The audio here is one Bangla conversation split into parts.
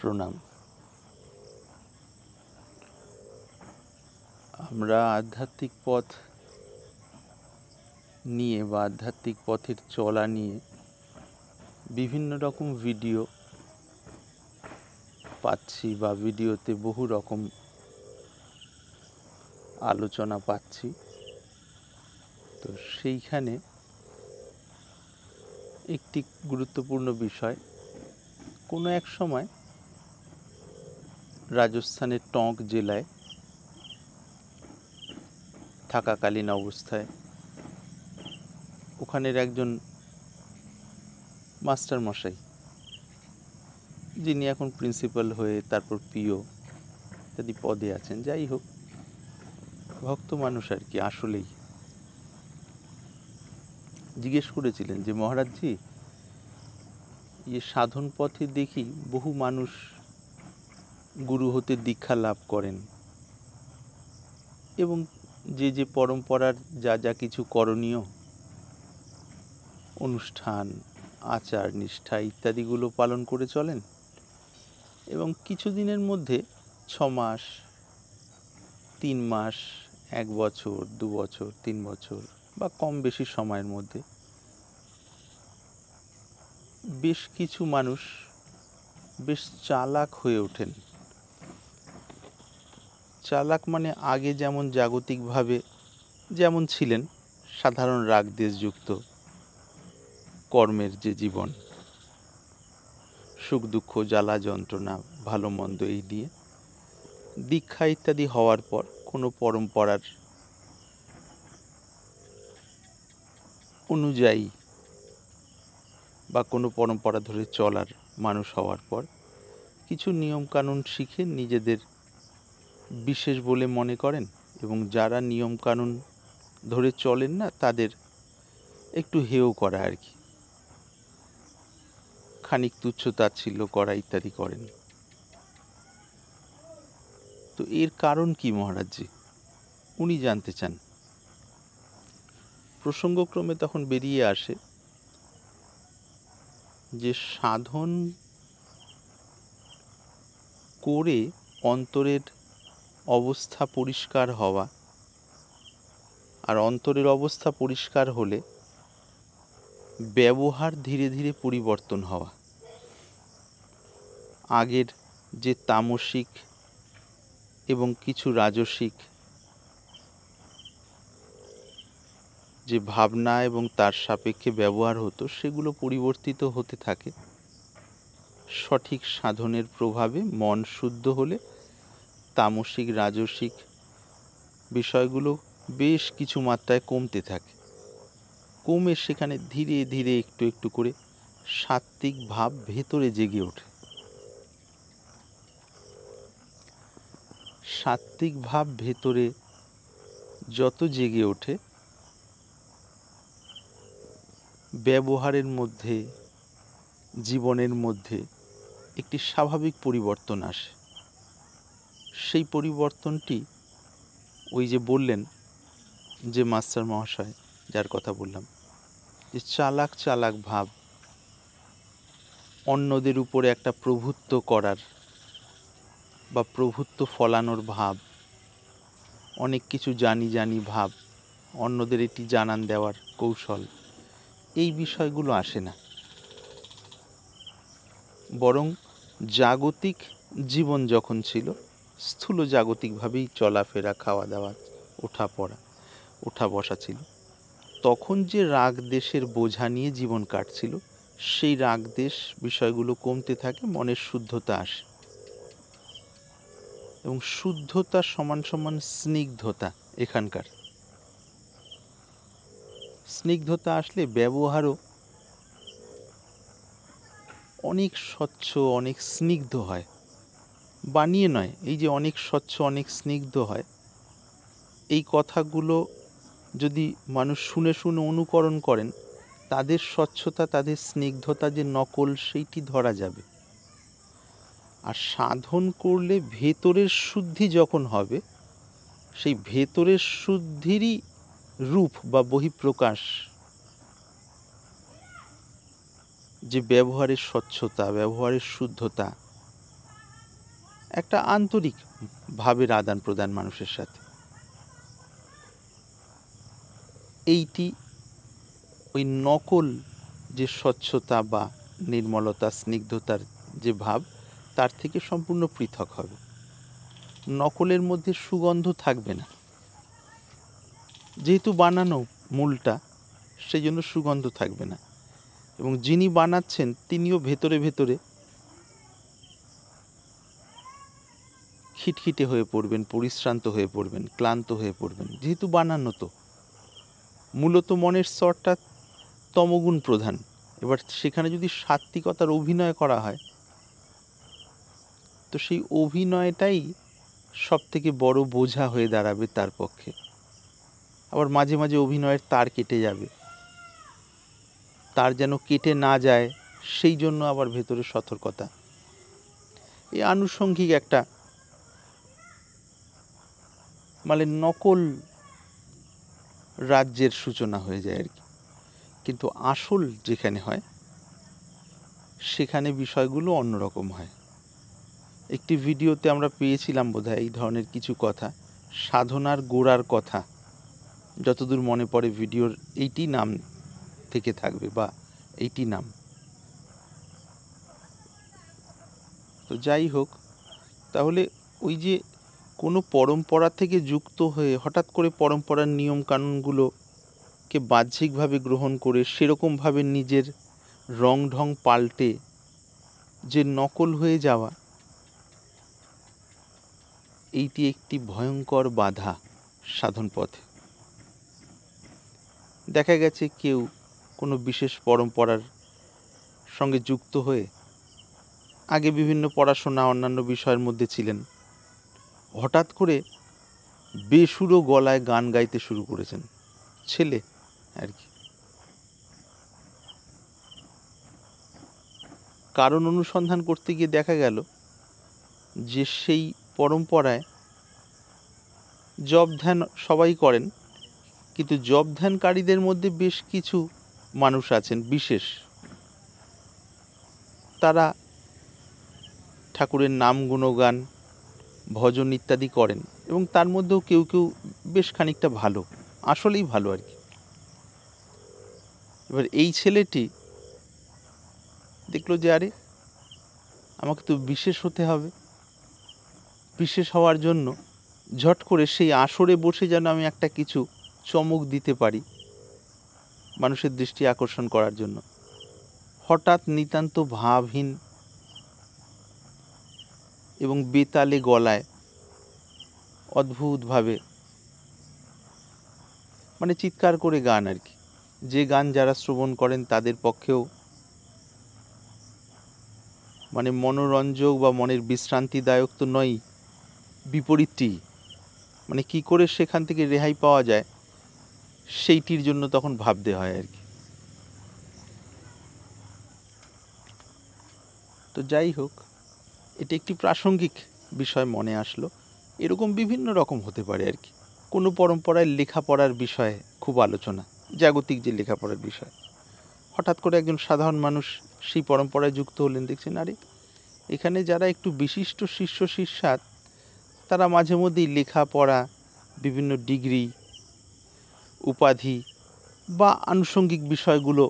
প্রণাম। আমরা আধ্যাত্মিক পথ নিয়ে বা আধ্যাত্মিক পথের চলা নিয়ে বিভিন্ন রকম ভিডিও পাচ্ছি বা ভিডিওতে বহু রকম আলোচনা পাচ্ছি। তো সেইখানে একটি গুরুত্বপূর্ণ বিষয়, কোনো এক সময় রাজস্থানের টঙ্ক জেলায় থাকাকালীন অবস্থায় ওখানের একজন মাস্টারমশাই, যিনি এখন প্রিন্সিপাল হয়ে তারপর পিও ইত্যাদি পদে আছেন, যাই হোক ভক্ত মানুষ আর কি, আসলেই জিজ্ঞেস করেছিলেন যে মহারাজজি, সাধন পথে দেখি বহু মানুষ গুরু হতে দীক্ষা লাভ করেন এবং যে যে পরম্পরার যা যা কিছু করণীয় অনুষ্ঠান, আচার নিষ্ঠা ইত্যাদিগুলো পালন করে চলেন এবং কিছুদিনের মধ্যে 6 মাস, 3 মাস, 1 বছর, 2 বছর, 3 বছর বা কম বেশি সময়ের মধ্যে বেশ কিছু মানুষ বেশ চালাক হয়ে ওঠেন। চালাক মানে আগে যেমন জাগতিকভাবে যেমন ছিলেন, সাধারণ রাগ দেশযুক্ত কর্মের যে জীবন, সুখ দুঃখ জ্বালা যন্ত্রণা ভালো মন্দ এই দিয়ে দীক্ষা ইত্যাদি হওয়ার পর কোনো পরম্পরার অনুযায়ী বা কোনো পরম্পরা ধরে চলার মানুষ হওয়ার পর কিছু নিয়মকানুন শিখে নিজেদের বিশেষ বলে মনে করেন এবং যারা নিয়মকানুন ধরে চলেন না তাদের একটু হেয় করা আর কি, খানিক তুচ্ছ-তাচ্ছিল্য করা ইত্যাদি করেন। তো এর কারণ কি মহারাজজি? উনি জানতে চান। প্রসঙ্গক্রমে তখন বেরিয়ে আসে যে সাধন করে অন্তরের অবস্থা পরিষ্কার হওয়া, আর অন্তরের অবস্থা পরিষ্কার হলে ব্যবহার ধীরে ধীরে পরিবর্তন হওয়া। আগের যে তামসিক এবং কিছু রাজসিক যে ভাবনা এবং তার সাপেক্ষে ব্যবহার হতো, সেগুলো পরিবর্তিত হতে থাকে। সঠিক সাধনের প্রভাবে মন শুদ্ধ হলে তামসিক রাজসিক বিষয়গুলো বেশ কিছু মাত্রায় কমতে থাকে। কমে সেখানে ধীরে ধীরে একটু একটু করে সাত্ত্বিক ভাব ভেতরে জেগে ওঠে। সাত্ত্বিক ভাব ভেতরে যত জেগে ওঠে, ব্যবহারের মধ্যে জীবনের মধ্যে একটি স্বাভাবিক পরিবর্তন আসে। সেই পরিবর্তনটি ওই যে বললেন যে মাস্টার মহাশয়, যার কথা বললাম, যে চালাক চালাক ভাব, অন্যদের উপরে একটা প্রভুত্ব করার বা প্রভুত্ব ফলানোর ভাব, অনেক কিছু জানি জানি ভাব, অন্যদের এটি জানান দেওয়ার কৌশল, এই বিষয়গুলো আসে না। বরং জাগতিক জীবন যখন ছিল, স্থূল জাগতিকভাবেই চলাফেরা, খাওয়া দাওয়া, ওঠা বসা ছিল, তখন যে রাগ দেশের বোঝা নিয়ে জীবন কাটছিল, সেই রাগ দেশ বিষয়গুলো কমতে থাকে, মনের শুদ্ধতা আসে এবং শুদ্ধতা সমান সমান স্নিগ্ধতা। এখানকার স্নিগ্ধতা আসলে ব্যবহারও অনেক স্বচ্ছ, অনেক স্নিগ্ধ হয়। বানিয়ে নয়, এই যে অনেক স্বচ্ছ অনেক স্নিগ্ধ হয়, এই কথাগুলো যদি মানুষ শুনে শুনে অনুকরণ করেন, তাদের স্বচ্ছতা, তাদের স্নিগ্ধতা যে নকল, সেইটি ধরা যাবে। আর সাধন করলে ভেতরের শুদ্ধি যখন হবে, সেই ভেতরের শুদ্ধিরই রূপ বা বহিঃপ্রকাশ, যে ব্যবহারের স্বচ্ছতা, ব্যবহারের শুদ্ধতা, একটা আন্তরিক ভাবের আদান প্রদান মানুষের সাথে। এইটি ওই নকল যে স্বচ্ছতা বা নির্মলতা, স্নিগ্ধতার যে ভাব, তার থেকে সম্পূর্ণ পৃথক হবে। নকলের মধ্যে সুগন্ধ থাকবে না, যেহেতু বানানো মূলটা, সেই জন্য সুগন্ধ থাকবে না। এবং যিনি বানাচ্ছেন তিনিও ভেতরে ভেতরে খিটখিটে হয়ে পড়বেন, পরিশ্রান্ত হয়ে পড়বেন, ক্লান্ত হয়ে পড়বেন, যেহেতু বানানো। তো মূলত মনের স্তরটা তমগুণ প্রধান। এবার সেখানে যদি সাত্ত্বিকতার অভিনয় করা হয়, তো সেই অভিনয়টাই সব থেকে বড় বোঝা হয়ে দাঁড়াবে তার পক্ষে। আবার মাঝে মাঝে অভিনয়ের তার কেটে যাবে, তার যেন কেটে না যায় সেই জন্য আবার ভেতরে সতর্কতা। এই আনুষঙ্গিক একটা মানে নকল রাজ্যের সূচনা হয়ে যায় আর কি। কিন্তু আসল যেখানে হয় সেখানে বিষয়গুলো অন্যরকম হয়। একটি ভিডিওতে আমরা পেয়েছিলাম বোধহয় এই ধরনের কিছু কথা, সাধনার গোড়ার কথা, যতদূর মনে পড়ে ভিডিওর এইটি নাম থেকে থাকবে বা এইটি নাম। তো যাই হোক, তাহলে ওই যে কোনো পরম্পরা থেকে যুক্ত হয়ে হঠাৎ করে পরম্পরার নিয়মকানুনগুলোকে বাহ্যিকভাবে গ্রহণ করে সেরকমভাবে নিজের রং ঢং পাল্টে যে নকল হয়ে যাওয়া, এইটি একটি ভয়ঙ্কর বাধা সাধন পথে। দেখা গেছে কেউ কোনো বিশেষ পরম্পরার সঙ্গে যুক্ত হয়ে আগে বিভিন্ন পড়াশোনা অন্যান্য বিষয়ের মধ্যে ছিলেন, হঠাৎ করে বেসুরো গলায় গান গাইতে শুরু করেছেন, ছেলে আর কি। কারণ অনুসন্ধান করতে গিয়ে দেখা গেল যে সেই পরম্পরায় জপ ধ্যান সবাই করেন, কিন্তু জপ ধ্যানকারীদের মধ্যে বেশ কিছু মানুষ আছেন বিশেষ, তারা ঠাকুরের নাম গুণগান ভজন ইত্যাদি করেন, এবং তার মধ্যেও কেউ কেউ বেশ খানিকটা ভালো, আসলেই ভালো আর কি। এবার এই ছেলেটি দেখলো যে আরে আমাকে তো বিশেষ হতে হবে, বিশেষ হওয়ার জন্য ঝট করে সেই আসরে বসে যেন আমি একটা কিছু চমক দিতে পারি মানুষের দৃষ্টি আকর্ষণ করার জন্য, হঠাৎ নিতান্ত ভাবহীন এবং বেতালে গলায় অদ্ভুতভাবে মানে চিৎকার করে গান আর কি। যে গান যারা শ্রবণ করেন তাদের পক্ষেও মানে মনোরঞ্জক বা মনের বিশ্রান্তিদায়ক তো নয়, বিপরীতটি। মানে কি করে সেখান থেকে রেহাই পাওয়া যায় সেইটির জন্য তখন ভাবতে হয় আর কি। তো যাই হোক, এটা একটি প্রাসঙ্গিক বিষয় মনে আসলো। এরকম বিভিন্ন রকম হতে পারে আর কি। কোনো পরম্পরায় লেখাপড়ার বিষয়ে খুব আলোচনা, জাগতিক যে লেখাপড়ার বিষয়, হঠাৎ করে একজন সাধারণ মানুষ সেই পরম্পরায় যুক্ত হলেন, দেখছেন আরে এখানে যারা একটু বিশিষ্ট শিষ্য শিষ্যাত তারা মাঝে মধ্যেই লেখাপড়া, বিভিন্ন ডিগ্রি, উপাধি বা আনুষঙ্গিক বিষয়গুলো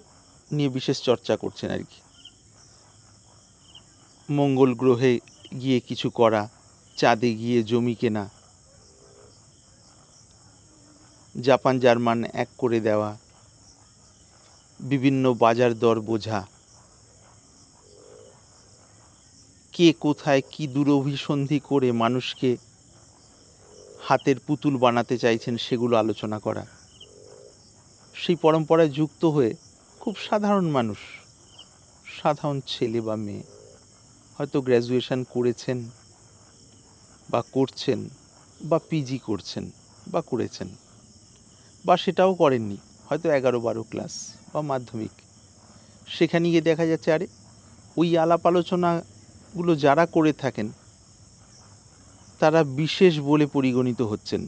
নিয়ে বিশেষ চর্চা করছেন আর কি। মঙ্গল গ্রহে গিয়ে কিছু করা, চাঁদে গিয়ে জমি কেনা, জাপান জার্মান এক করে দেওয়া, বিভিন্ন বাজার দর বোঝা, কে কোথায় কি দুরভিসন্ধি করে মানুষকে হাতের পুতুল বানাতে চাইছেন সেগুলো আলোচনা করা। সেই পরম্পরায় যুক্ত হয়ে খুব সাধারণ মানুষ, সাধারণ ছেলে বা মেয়ে, হয়তো গ্র্যাজুয়েশন করেছেন বা করছেন বা পিজি করছেন বা করেছেন বা সেটাও করেননি, হয়তো 11-12 ক্লাস বা মাধ্যমিক, সেখানে গিয়ে দেখা যাচ্ছে আরে ওই আলাপ আলোচনাগুলো যারা করে থাকেন তারা বিশেষ বলে পরিগণিত হচ্ছেন,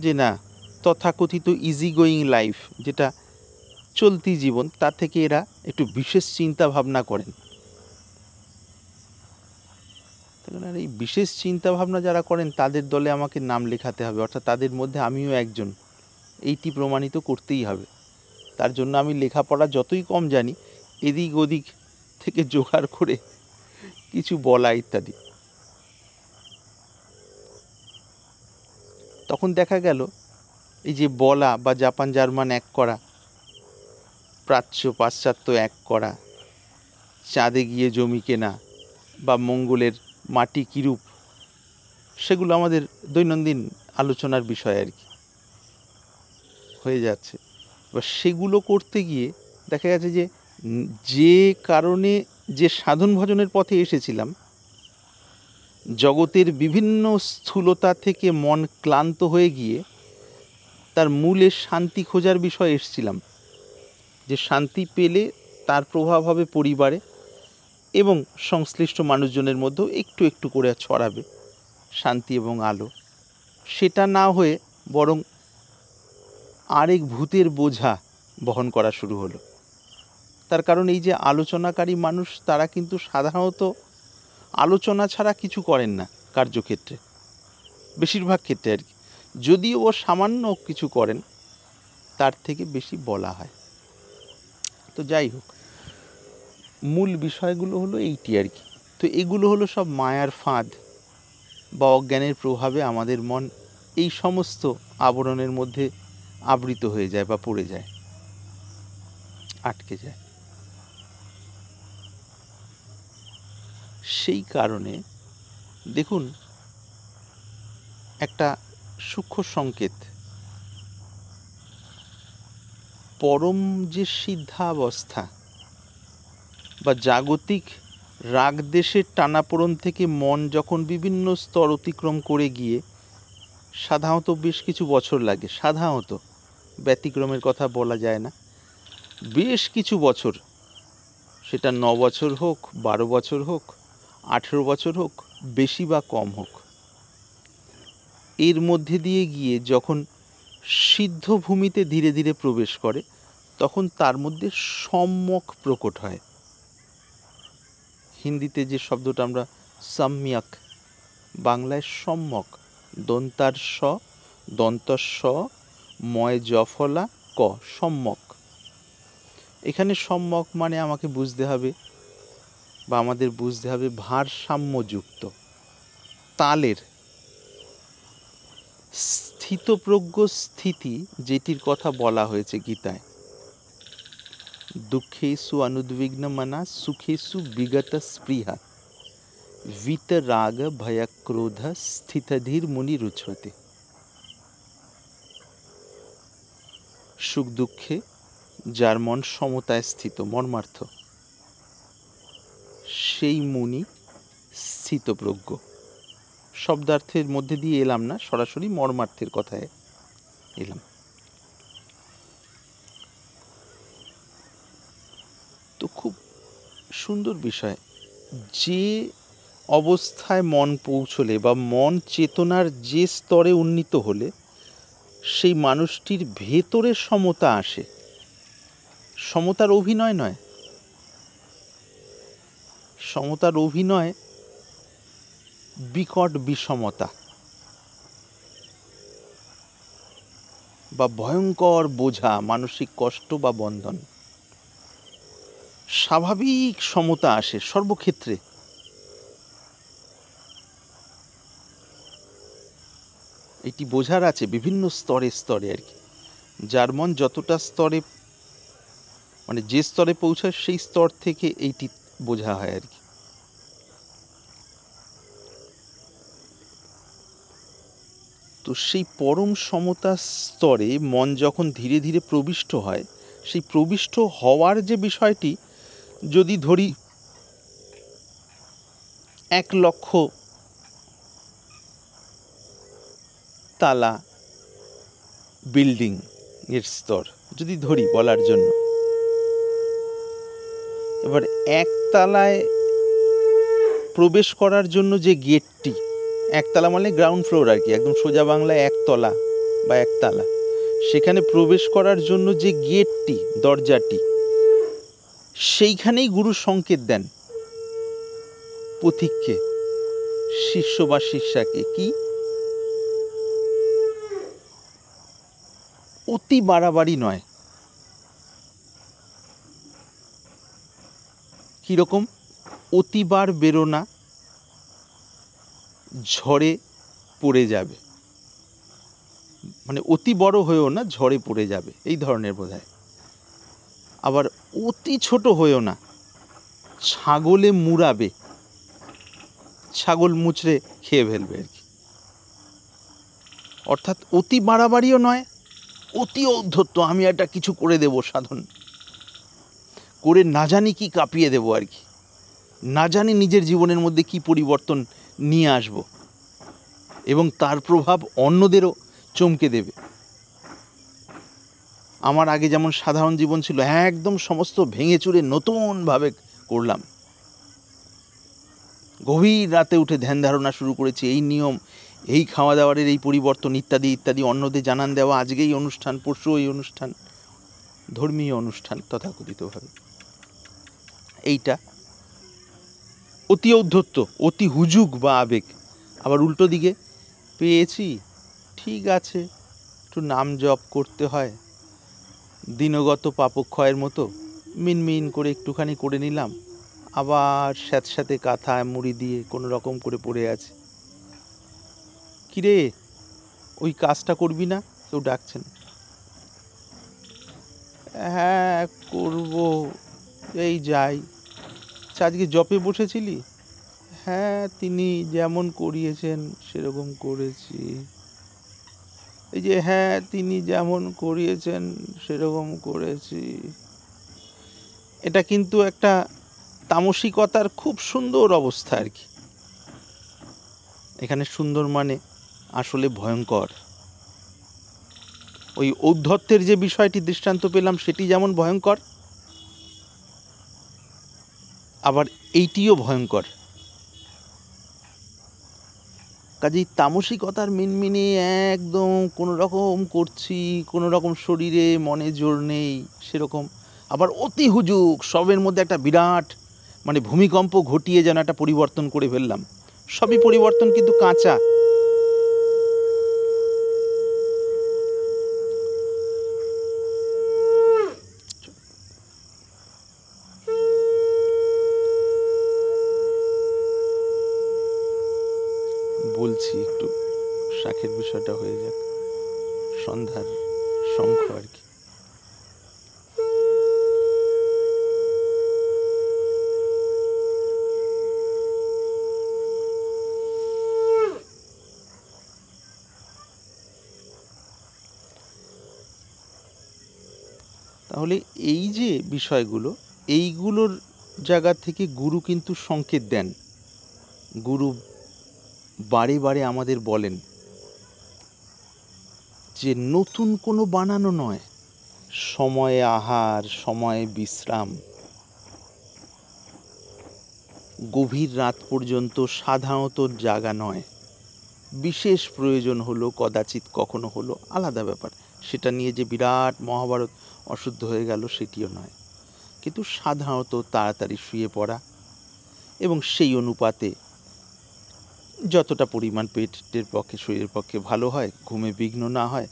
যে না তথাকথিত ইজি গোয়িং লাইফ, যেটা চলতি জীবন, তা থেকে এরা একটু বিশেষ চিন্তা ভাবনা করেন। সাধনার এই বিশেষ চিন্তাভাবনা যারা করেন তাদের দলে আমাকে নাম লেখাতে হবে, অর্থাৎ তাদের মধ্যে আমিও একজন, এইটি প্রমাণিত করতেই হবে। তার জন্য আমি লেখাপড়া যতই কম জানি, এদিক ওদিক থেকে জোগাড় করে কিছু বলা ইত্যাদি। তখন দেখা গেল এই যে বলা বা জাপান জার্মান এক করা, প্রাচ্য পাশ্চাত্য এক করা, চাঁদে গিয়ে জমি কেনা বা মঙ্গলের মাটি কিরূপ, সেগুলো আমাদের দৈনন্দিন আলোচনার বিষয় আর কি হয়ে যাচ্ছে। এবার সেগুলো করতে গিয়ে দেখা গেছে যে যে কারণে যে সাধন ভজনের পথে এসেছিলাম, জগতের বিভিন্ন স্থূলতা থেকে মন ক্লান্ত হয়ে গিয়ে তার মূলে শান্তি খোঁজার বিষয়ে এসেছিলাম, যে শান্তি পেলে তার প্রভাব হবে পরিবারে এবং সংশ্লিষ্ট মানুষজনের মধ্যেও একটু একটু করে ছড়াবে শান্তি এবং আলো। সেটা না হয়ে বরং আরেক ভূতের বোঝা বহন করা শুরু হলো। তার কারণ এই যে আলোচনাকারী মানুষ, তারা কিন্তু সাধারণত আলোচনা ছাড়া কিছু করেন না কার্যক্ষেত্রে, বেশিরভাগ ক্ষেত্রে আর কি। যদিও ও সামান্য কিছু করেন, তার থেকে বেশি বলা হয়। তো যাই হোক, মূল বিষয়গুলো হলো এইটি আর কি। তো এগুলো হলো সব মায়ার ফাঁদ বা অজ্ঞানের প্রভাবে আমাদের মন এই সমস্ত আবরণের মধ্যে আবৃত হয়ে যায় বা পড়ে যায়, আটকে যায়। সেই কারণে দেখুন, একটা সূক্ষ্ম সংকেত, পরম যে সিদ্ধাবস্থা বা জাগতিক রাগদেশের টানাপোড়েন থেকে মন যখন বিভিন্ন স্তর অতিক্রম করে গিয়ে, সাধারণত বেশ কিছু বছর লাগে, সাধারণত, ব্যতিক্রমের কথা বলা যায় না, বেশ কিছু বছর, সেটা 9 বছর হোক, 12 বছর হোক, 18 বছর হোক, বেশি বা কম হোক, এর মধ্যে দিয়ে গিয়ে যখন সিদ্ধ ভূমিতে ধীরে ধীরে প্রবেশ করে, তখন তার মধ্যে সম্যক প্রকট হয়। হিন্দিতে যে শব্দটা আমরা সম্যক, বাংলায় সম্যক, দন্তার স, দন্তর স, ময় জফলা ক, সম্যক। এখানে সম্যক মানে আমাকে বুঝতে হবে বা আমাদের বুঝতে হবে ভারসাম্যযুক্ত, তালের, স্থিতপ্রজ্ঞ স্থিতি, যেটির কথা বলা হয়েছে গীতায়, দুঃখেষু অনুদ্বিগ্ন মনা সুখেষু বিগত স্পৃহা বিতরাগ ভয়ক্রোধ স্থিতধীর মুনি রুচ্যতে। সুখ দুঃখে যার মন সমতায় স্থিত, মর্মার্থ, সেই মুনি স্থিতপ্রজ্ঞ। শব্দার্থের মধ্যে দিয়ে এলাম না, সরাসরি মর্মার্থের কথায় এলাম। তো খুব সুন্দর বিষয়, যে অবস্থায় মন পৌঁছলে বা মন চেতনার যে স্তরে উন্নীত হলে সেই মানুষটির ভেতরে সমতা আসে। সমতার অভিনয় নয়, সমতার অভিনয় বিকট বিষমতা বা ভয়ঙ্কর বোঝা, মানসিক কষ্ট বা বন্ধন। স্বাভাবিক সমতা আসে সর্বক্ষেত্রে। এটি বোঝার আছে বিভিন্ন স্তরে স্তরে আর কি। যার মন যতটা স্তরে, মানে যে স্তরে পৌঁছায় সেই স্তর থেকে এইটি বোঝা হয় আর কি। তো সেই পরম সমতা স্তরে মন যখন ধীরে ধীরে প্রবিষ্ট হয়, সেই প্রবিষ্ট হওয়ার যে বিষয়টি, যদি ধরি 1 লক্ষ তালা বিল্ডিং এর স্তর যদি ধরি বলার জন্য, এবার 1 তালায় প্রবেশ করার জন্য যে গেটটি, 1 তালা মানে গ্রাউন্ড ফ্লোর আর কি, একদম সোজা বাংলায় 1 তলা বা 1 তালা, সেখানে প্রবেশ করার জন্য যে গেটটি, দরজাটি, সেইখানেই গুরু সংকেত দেন পথিককে, শিষ্য বা শিষ্যাকে কি অতি বাড়াবাড়ি নয়। কীরকম? অতিবার বেরো না, ঝড়ে পড়ে যাবে, মানে অতি বড় হয়েও না, ঝড়ে পড়ে যাবে, এই ধরনের বোঝায়। আবার অতি ছোট হয়েও না, ছাগলে মুড়াবে, ছাগল মুচড়ে খেয়ে ফেলবে আর কি। অর্থাৎ অতি বাড়াবাড়িও নয়, অতি ঔদ্ধত্য, আমি একটা কিছু করে দেব, সাধন করে না জানি কি কাঁপিয়ে দেব আর কি, না জানি নিজের জীবনের মধ্যে কি পরিবর্তন নিয়ে আসব, এবং তার প্রভাব অন্যদেরও চমকে দেবে। আমার আগে যেমন সাধারণ জীবন ছিল, একদম সমস্ত ভেঙে চুরে নতুনভাবে করলাম, গভীর রাতে উঠে ধ্যান ধারণা শুরু করেছি, এই নিয়ম, এই খাওয়া দাওয়ারের এই পরিবর্তন ইত্যাদি ইত্যাদি, অন্যদের জানান দেওয়া, আজকে এই অনুষ্ঠান, পরশু এই অনুষ্ঠান, ধর্মীয় অনুষ্ঠান তথাকথিতভাবে। এইটা অতি ঔদ্ধত্য, অতি হুজুগ বা আবেগ। আবার উল্টো দিকে পেয়েছি, ঠিক আছে, একটু নাম জপ করতে হয়, দিনগত পাপক্ষয়ের মতো মিনমিন করে একটুখানি করে নিলাম, আবার স্যাঁতস্যাঁতে কাঁথা মুড়ি দিয়ে কোনো রকম করে পড়ে আছে। কিরে, ওই কাজটা করবি না? কেউ ডাকছেন। হ্যাঁ করব, এই যাই। আজকে জপে বসেছিলি? হ্যাঁ, তিনি যেমন করিয়েছেন সেরকম করেছি। এই যে হ্যাঁ, তিনি যেমন করিয়েছেন সেরকম করেছি। এটা কিন্তু একটা তামসিকতার খুব সুন্দর অবস্থা আর কি। এখানে সুন্দর মানে আসলে ভয়ঙ্কর। ওই ঔদ্ধত্যের যে বিষয়টি দৃষ্টান্ত পেলাম সেটি যেমন ভয়ঙ্কর, আবার এইটিও ভয়ঙ্কর। কাজেই তামসিকতার মিনমিনে একদম কোনো রকম করছি, কোনো রকম শরীরে মনে জোর নেই সেরকম, আবার অতি হুজুগ, সবের মধ্যে একটা বিরাট মানে ভূমিকম্প ঘটিয়ে যেন একটা পরিবর্তন করে ফেললাম। সবই পরিবর্তন কিন্তু কাঁচা। বলছি একটু শাখের বিষয়টা হয়ে যাক, সন্ধ্যার শঙ্খ আর কি। তাহলে এই যে বিষয়গুলো, এইগুলোর জায়গা থেকে গুরু কিন্তু সংকেত দেন। গুরু বারে বারে আমাদের বলেন যে নতুন কোনো বানানো নয়, সময়ে আহার, সময়ে বিশ্রাম, গভীর রাত পর্যন্ত সাধারণত জাগা নয়, বিশেষ প্রয়োজন হলো কদাচিৎ কখনো হলো, আলাদা ব্যাপার, সেটা নিয়ে যে বিরাট মহাভারত অশুদ্ধ হয়ে গেল সেটিও নয়, কিন্তু সাধারণত তাড়াতাড়ি শুয়ে পড়া, এবং সেই অনুপাতে যতটা পরিমাণ পেটের পক্ষে, শরীরের পক্ষে ভালো হয়, ঘুমে বিঘ্ন না হয়,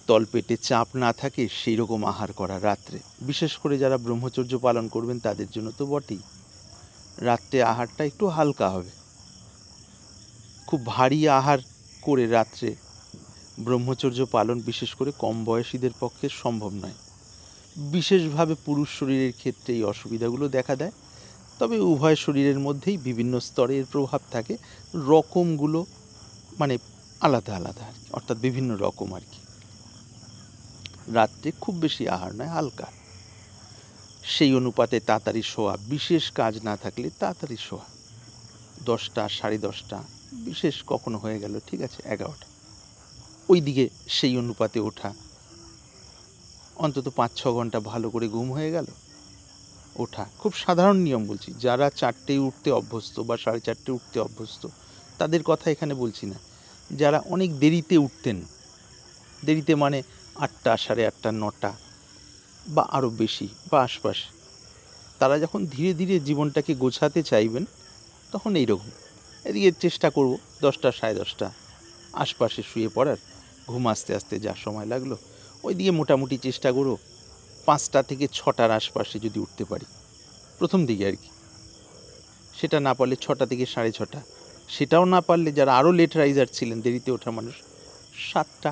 তলপেটে চাপ না থাকে, সেই রকম আহার করা রাত্রে। বিশেষ করে যারা ব্রহ্মচর্য পালন করবেন তাদের জন্য তো বটেই, রাত্রে আহারটা একটু হালকা হবে। খুব ভারী আহার করে রাত্রে ব্রহ্মচর্য পালন বিশেষ করে কম বয়সীদের পক্ষে সম্ভব নয়। বিশেষভাবে পুরুষ শরীরের ক্ষেত্রে এই অসুবিধাগুলো দেখা দেয়, তবে উভয় শরীরের মধ্যেই বিভিন্ন স্তরের প্রভাব থাকে, রকমগুলো মানে আলাদা আলাদা আর কি, অর্থাৎ বিভিন্ন রকম আর কি। রাত্রে খুব বেশি আহার নয়, হালকা, সেই অনুপাতে তাড়াতাড়ি শোয়া, বিশেষ কাজ না থাকলে তাড়াতাড়ি শোয়া, 10টা, 10:30, বিশেষ কখনো হয়ে গেল ঠিক আছে 11টা, ওই দিকে সেই অনুপাতে ওঠা, অন্তত 5-6 ঘন্টা ভালো করে ঘুম হয়ে গেল, ওঠা। খুব সাধারণ নিয়ম বলছি, যারা 4টেয় উঠতে অভ্যস্ত বা 4:30 উঠতে অভ্যস্ত তাদের কথা এখানে বলছি না। যারা অনেক দেরিতে উঠতেন, দেরিতে মানে 8টা, 8:30, 9টা বা আরও বেশি বা আশপাশ, তারা যখন ধীরে ধীরে জীবনটাকে গোছাতে চাইবেন তখন এইরকম এদিকে চেষ্টা করব 10টা 10:30 আশপাশে শুয়ে পড়ার, ঘুম আসতে আসতে যা সময় লাগলো ওইদিকে মোটামুটি চেষ্টা করব 5টা থেকে 6টার আশপাশে যদি উঠতে পারি প্রথম দিকে আর কি। সেটা না পারলে 6টা থেকে 6:30, সেটাও না পারলে যারা আরও লেট রাইজার ছিলেন, দেরিতে ওঠা মানুষ, 7টা।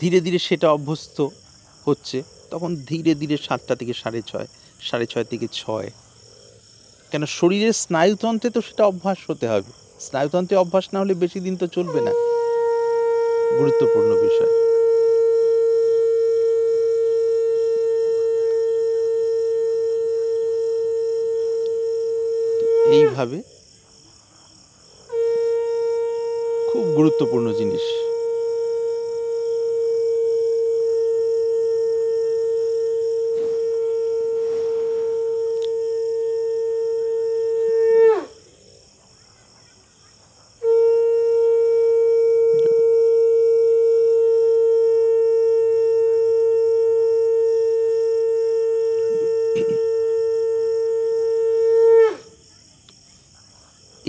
ধীরে ধীরে সেটা অভ্যস্ত হচ্ছে, তখন ধীরে ধীরে 7টা থেকে 6:30, 6:30 থেকে 6, কেন শরীরের স্নায়ুতন্ত্রে তো সেটা অভ্যাস হতে হবে। স্নায়ুতন্ত্রে অভ্যাস না হলে বেশি দিন তো চলবে না। গুরুত্বপূর্ণ বিষয়। এইভাবে খুব গুরুত্বপূর্ণ জিনিস।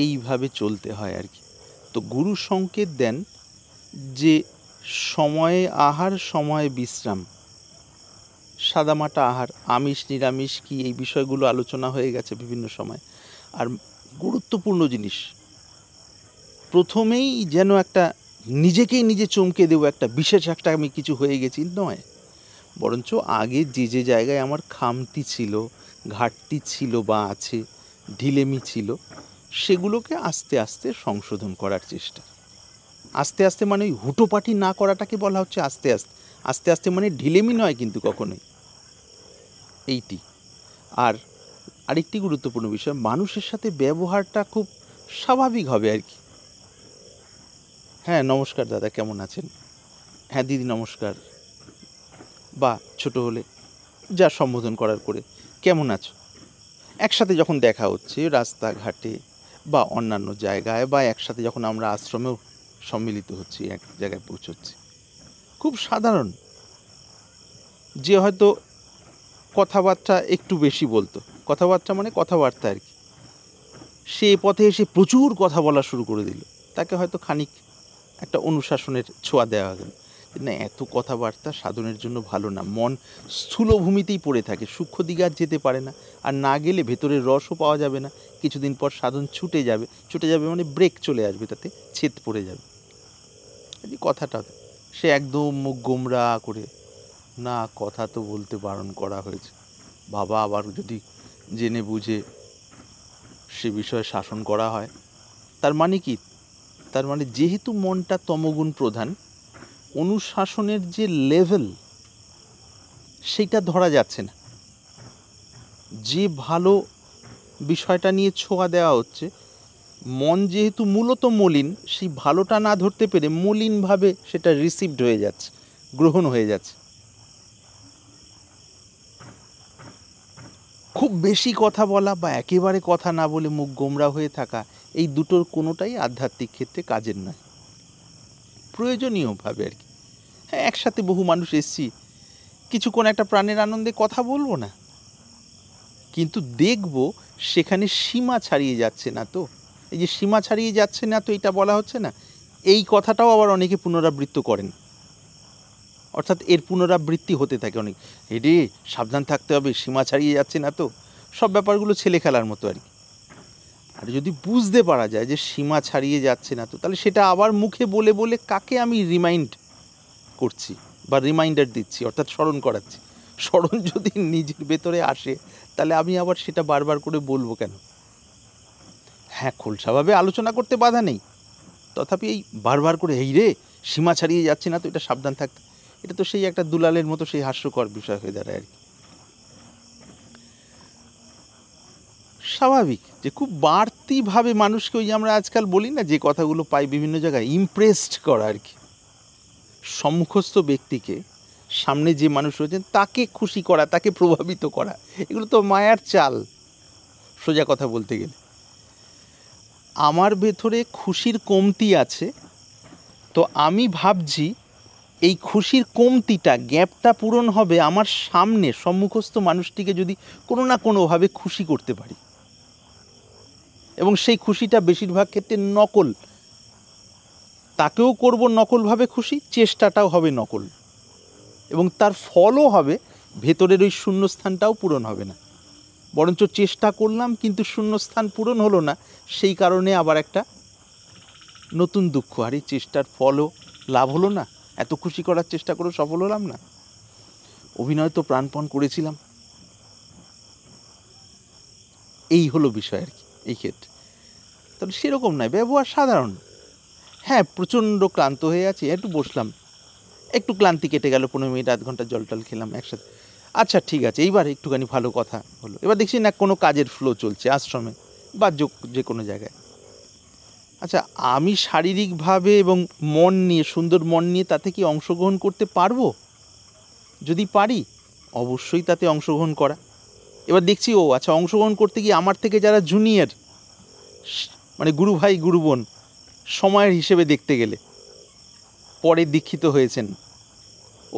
এইভাবে চলতে হয় আর কি। তো গুরু সংকেত দেন যে সময়ে আহার, সময়ে বিশ্রাম, সাদামাটা আহার, আমিষ নিরামিষ কি, এই বিষয়গুলো আলোচনা হয়ে গেছে বিভিন্ন সময়। আর গুরুত্বপূর্ণ জিনিস, প্রথমেই যেন একটা নিজেকেই নিজে চমকে দেবো, একটা বিশেষ একটা আমি কিছু হয়ে গেছি নয়, বরঞ্চ আগে যে যে জায়গায় আমার খামতি ছিল, ঘাটতি ছিল বা আছে, ঢিলেমি ছিল, সেগুলোকে আস্তে আস্তে সংশোধন করার চেষ্টা। আস্তে আস্তে মানে ওই হুটোপাটি না করাটাকে বলা হচ্ছে আস্তে আস্তে। আস্তে আস্তে মানে ঢিলেমি নয় কিন্তু কখনোই। এইটি। আর আরেকটি গুরুত্বপূর্ণ বিষয়, মানুষের সাথে ব্যবহারটা খুব স্বাভাবিক হবে আর কি। হ্যাঁ নমস্কার দাদা, কেমন আছেন? হ্যাঁ দিদি নমস্কার, বা ছোট হলে যা সম্বোধন করার করে, কেমন আছো? একসাথে যখন দেখা হচ্ছে রাস্তাঘাটে বা অন্যান্য জায়গায়, বা একসাথে যখন আমরা আশ্রমেও সম্মিলিত হচ্ছি, এক জায়গায় পৌঁছচ্ছি, খুব সাধারণ। যে হয়তো কথাবার্তা একটু বেশি বলতো, কথাবার্তা মানে কথাবার্তা আর কি, সে পথে এসে প্রচুর কথা বলা শুরু করে দিল, তাকে হয়তো খানিক একটা অনুশাসনের ছোঁয়া দেওয়া গেল, না এত কথাবার্তা সাধনের জন্য ভালো না, মন স্থূল ভূমিতেই পড়ে থাকে, সূক্ষ্ম দিকে আর যেতে পারে না, আর না গেলে ভেতরের রসও পাওয়া যাবে না, কিছুদিন পর সাধন ছুটে যাবে মানে ব্রেক চলে আসবে, তাতে ছেদ পড়ে যাবে। এই কথাটা সে একদম মুখ গোমরা করে, না কথা তো বলতে বারণ করা হয়েছে, বাবা আবার যদি জেনে বুঝে সে বিষয়ে শাসন করা হয়, তার মানে কি? তার মানে যেহেতু মনটা তমগুণ প্রধান, অনুশাসনের যে লেভেল সেইটা ধরা যাচ্ছে না। যে ভালো বিষয়টা নিয়ে ছোঁয়া দেওয়া হচ্ছে, মন যেহেতু মূলত মলিন, সেই ভালোটা না ধরতে পেরে মলিনভাবে সেটা রিসিভড হয়ে যাচ্ছে, গ্রহণ হয়ে যাচ্ছে। খুব বেশি কথা বলা বা একেবারে কথা না বলে মুখ গোমরা হয়ে থাকা, এই দুটোর কোনোটাই আধ্যাত্মিক ক্ষেত্রে কাজের নয়, প্রয়োজনীয়ভাবে আর কি। হ্যাঁ একসাথে বহু মানুষ এসছি, কিছুক্ষণ একটা প্রাণের আনন্দে কথা বলবো না, কিন্তু দেখব সেখানে সীমা ছাড়িয়ে যাচ্ছে না তো। এই যে সীমা ছাড়িয়ে যাচ্ছে না তো, এটা বলা হচ্ছে না, এই কথাটাও আবার অনেকে পুনরাবৃত্ত করেন, অর্থাৎ এর পুনরাবৃত্তি হতে থাকে অনেক, রে সাবধান থাকতে হবে, সীমা ছাড়িয়ে যাচ্ছে না তো, সব ব্যাপারগুলো ছেলে খেলার মতো আর কি। আর যদি বুঝতে পারা যায় যে সীমা ছাড়িয়ে যাচ্ছে না তো, তাহলে সেটা আবার মুখে বলে বলে কাকে আমি রিমাইন্ড করছি বা রিমাইন্ডার দিচ্ছি, অর্থাৎ স্মরণ করাচ্ছি। স্মরণ যদি নিজের ভেতরে আসে, তাহলে আমি আবার সেটা বারবার করে বলবো কেন? হ্যাঁ খোলসাভাবে আলোচনা করতে বাধা নেই, তথাপি এই বারবার করে এই রে সীমা ছাড়িয়ে যাচ্ছে না তো, এটা সাবধান থাকতে, এটা তো সেই একটা দুলালের মতো সেই হাস্যকর বিষয় হয়ে দাঁড়ায় আর কি। স্বাভাবিক যে খুব বাড়তিভাবে মানুষকে, ওই যে আমরা আজকাল বলি না, যে কথাগুলো পাই বিভিন্ন জায়গায়, ইমপ্রেসড করা আর কি, সম্মুখস্থ ব্যক্তিকে, সামনে যে মানুষ রয়েছেন তাকে খুশি করা, তাকে প্রভাবিত করা, এগুলো তো মায়ার চাল সোজা কথা বলতে গেলে। আমার ভেতরে খুশির কমতি আছে, তো আমি ভাবছি এই খুশির কমতিটা, গ্যাপটা পূরণ হবে আমার সামনে সম্মুখস্থ মানুষটিকে যদি কোনো না কোনোভাবে খুশি করতে পারি। এবং সেই খুশিটা বেশিরভাগ ক্ষেত্রে নকল। তাকেও করব নকলভাবে খুশি, চেষ্টাটাও হবে নকল, এবং তার ফলও হবে ভেতরের ওই শূন্যস্থানটাও পূরণ হবে না, বরঞ্চ চেষ্টা করলাম কিন্তু শূন্যস্থান পূরণ হলো না, সেই কারণে আবার একটা নতুন দুঃখ, আর এই চেষ্টার ফলও লাভ হলো না, এত খুশি করার চেষ্টা করেও সফল হলাম না, অভিনয় তো প্রাণপণ করেছিলাম। এই হলো বিষয় আর কি এই ক্ষেত্রে। তবে সেরকম নয়, ব্যবহার সাধারণ। হ্যাঁ, প্রচণ্ড ক্লান্ত হয়ে আছি, একটু বসলাম, একটু ক্লান্তি কেটে গেল, 15 মিনিট আধ ঘন্টা জল টল খেলাম একসাথে, আচ্ছা ঠিক আছে, এইবার একটুখানি ভালো কথা হলো, এবার দেখছি না কোনো কাজের ফ্লো চলছে আশ্রমে বা যে কোনো জায়গায়। আচ্ছা, আমি শারীরিকভাবে এবং মন নিয়ে, সুন্দর মন নিয়ে তাতে কি অংশগ্রহণ করতে পারবো? যদি পারি, অবশ্যই তাতে অংশগ্রহণ করা। এবার দেখছি ও আচ্ছা, অংশগ্রহণ করতে গিয়ে আমার থেকে যারা জুনিয়র, মানে গুরু ভাই গুরু বোন সময়ের হিসেবে দেখতে গেলে পরে দীক্ষিত হয়েছেন,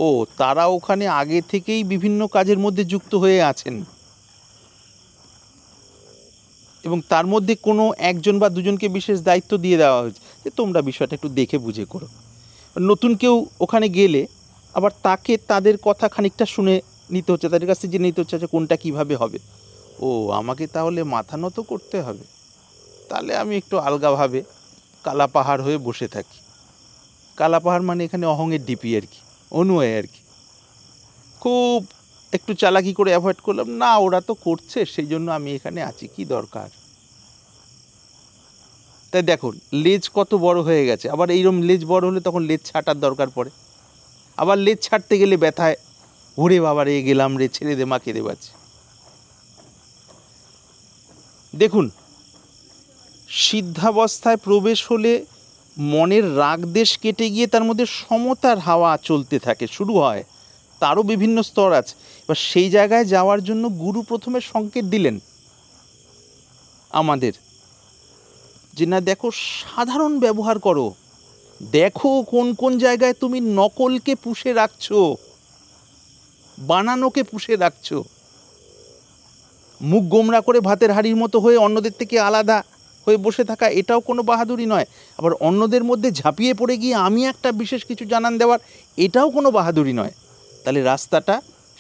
ও তারা ওখানে আগে থেকেই বিভিন্ন কাজের মধ্যে যুক্ত হয়ে আছেন, এবং তার মধ্যে কোনো একজন বা দুজনকে বিশেষ দায়িত্ব দিয়ে দেওয়া হয়েছে যে তোমরা বিষয়টা একটু দেখে বুঝে করো। নতুন কেউ ওখানে গেলে আবার তাকে তাদের কথা খানিকটা শুনে নিতে হচ্ছে, তাদের কাছ থেকে জেনে নিতে হচ্ছে আচ্ছা কোনটা কীভাবে হবে। ও আমাকে তাহলে মাথা নত করতে হবে, তাহলে আমি একটু আলগাভাবে কালা পাহাড় হয়ে বসে থাকি। কালা পাহাড় মানে এখানে অহংয়ের ডিপি আর কি, অনুয়ায়ী আর কি। খুব একটু চালাকি করে অ্যাভয়েড করলাম, না ওরা তো করছে সেই জন্য আমি এখানে আছি, কি দরকার। তাই দেখো লেজ কত বড় হয়ে গেছে, আবার এইরকম লেজ বড় হলে তখন লেজ ছাটার দরকার পড়ে, আবার লেজ ছাড়তে গেলে ব্যথায় ওরে বাবা রে গেলাম রে, ছেড়ে দে মা, কেঁদে পাচ্ছে। দেখুন, সিদ্ধাবস্থায় প্রবেশ হলে মনের রাগদেশ কেটে গিয়ে তার মধ্যে সমতার হাওয়া চলতে থাকে, শুরু হয়, তারও বিভিন্ন স্তর আছে। এবার সেই জায়গায় যাওয়ার জন্য গুরু প্রথমে সংকেত দিলেন আমাদের যে না দেখো, সাধারণ ব্যবহার করো, দেখো কোন কোন জায়গায় তুমি নকলকে পুষে রাখছো, বানানোকে পুষে রাখছো। মুখ গোমরা করে ভাতের হাঁড়ির মতো হয়ে অন্যদের থেকে আলাদা হয়ে বসে থাকা, এটাও কোনো বাহাদুরি নয়। আবার অন্যদের মধ্যে ঝাঁপিয়ে পড়ে গিয়ে আমি একটা বিশেষ কিছু জানান দেওয়ার, এটাও কোনো বাহাদুরি নয়। তাহলে রাস্তাটা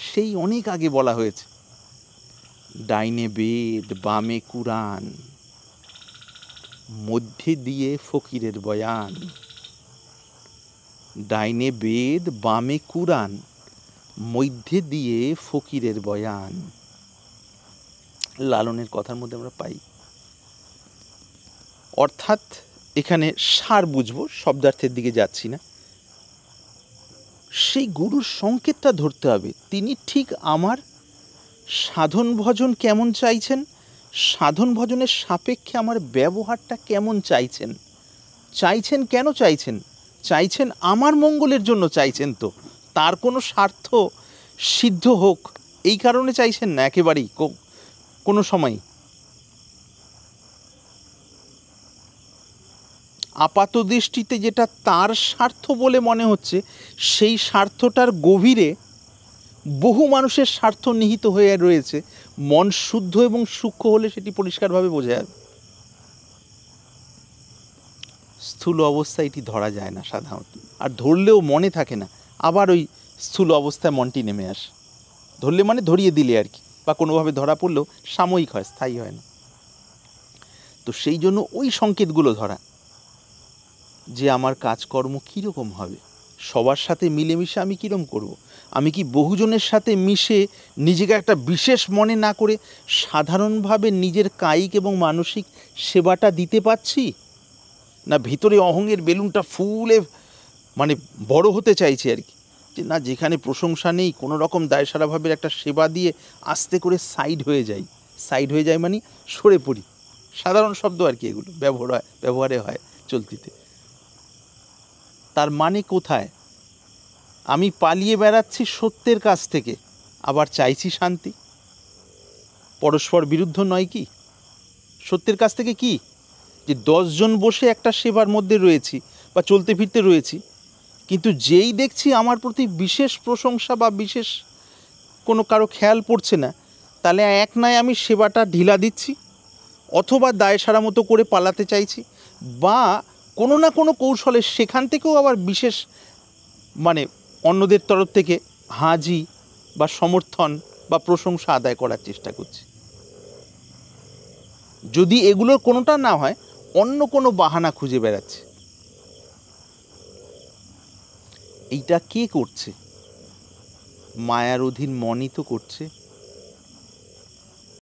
সেই অনেক আগে বলা হয়েছে, ডাইনে বেদ বামে কুরআন, মধ্যে দিয়ে ফকিরের বয়ান। ডাইনে বেদ বামে কুরআন, মধ্যে দিয়ে ফকিরের বয়ান। লালনের কথার মধ্যে আমরা পাই। অর্থাৎ এখানে সার বুঝবো, শব্দার্থের দিকে যাচ্ছি না, সেই গুরুর সংকেতটা ধরতে হবে, তিনি ঠিক আমার সাধন ভজন কেমন চাইছেন, সাধন ভজনের সাপেক্ষে আমার ব্যবহারটা কেমন চাইছেন, চাইছেন কেন চাইছেন, চাইছেন আমার মঙ্গলের জন্য চাইছেন, তো তার কোনো স্বার্থ সিদ্ধ হোক এই কারণে চাইছেন না একেবারেই কোনো সময়। আপাত দৃষ্টিতে যেটা তার স্বার্থ বলে মনে হচ্ছে, সেই স্বার্থটার গভীরে বহু মানুষের স্বার্থ নিহিত হয়ে রয়েছে। মন শুদ্ধ এবং সূক্ষ্ম হলে সেটি পরিষ্কারভাবে বোঝা যাবে। স্থূল অবস্থায় এটি ধরা যায় না সাধারণত, আর ধরলেও মনে থাকে না, আবার ওই স্থূল অবস্থায় মনটি নেমে আসে। ধরলে মানে ধরিয়ে দিলে আর কি, বা কোনোভাবে ধরা পড়লেও সাময়িক হয়, স্থায়ী হয় না। তো সেই জন্য ওই সংকেতগুলো ধরা, যে আমার কাজকর্ম কীরকম হবে, সবার সাথে মিলেমিশে আমি কীরকম করব, আমি কি বহুজনের সাথে মিশে নিজেকে একটা বিশেষ মনে না করে সাধারণভাবে নিজের কায়িক এবং মানসিক সেবাটা দিতে পারছি, না ভিতরে অহংয়ের বেলুনটা ফুলে মানে বড় হতে চাইছে আর কি, যে না যেখানে প্রশংসা নেই কোনো রকম দায়সারাভাবে একটা সেবা দিয়ে আস্তে করে সাইড হয়ে যায় মানে সরে পড়ি, সাধারণ শব্দ আর কি, এগুলো ব্যবহারে হয় চলতিতে। তার মানে কোথায়? আমি পালিয়ে বেড়াচ্ছি সত্যের কাছ থেকে, আবার চাইছি শান্তি, পরস্পর বিরুদ্ধ নয় কি? সত্যের কাছ থেকে কি, যে 10 জন বসে একটা সেবার মধ্যে রয়েছি বা চলতে ফিরতে রয়েছি, কিন্তু যেই দেখছি আমার প্রতি বিশেষ প্রশংসা বা বিশেষ কোনো কারো খেয়াল পড়ছে না, তাহলে এক নয় আমি সেবাটা ঢিলা দিচ্ছি, অথবা দায় সারা মতো করে পালাতে চাইছি, বা কোনো না কোনো কৌশলে সেখান থেকেও আবার বিশেষ মানে অন্যদের তরফ থেকে হাজি বা সমর্থন বা প্রশংসা আদায় করার চেষ্টা করছি। যদি এগুলোর কোনোটা না হয়, অন্য কোনো বাহানা খুঁজে বেড়াচ্ছে। এইটা কে করছে? মায়ার অধীন মনই তো করছে।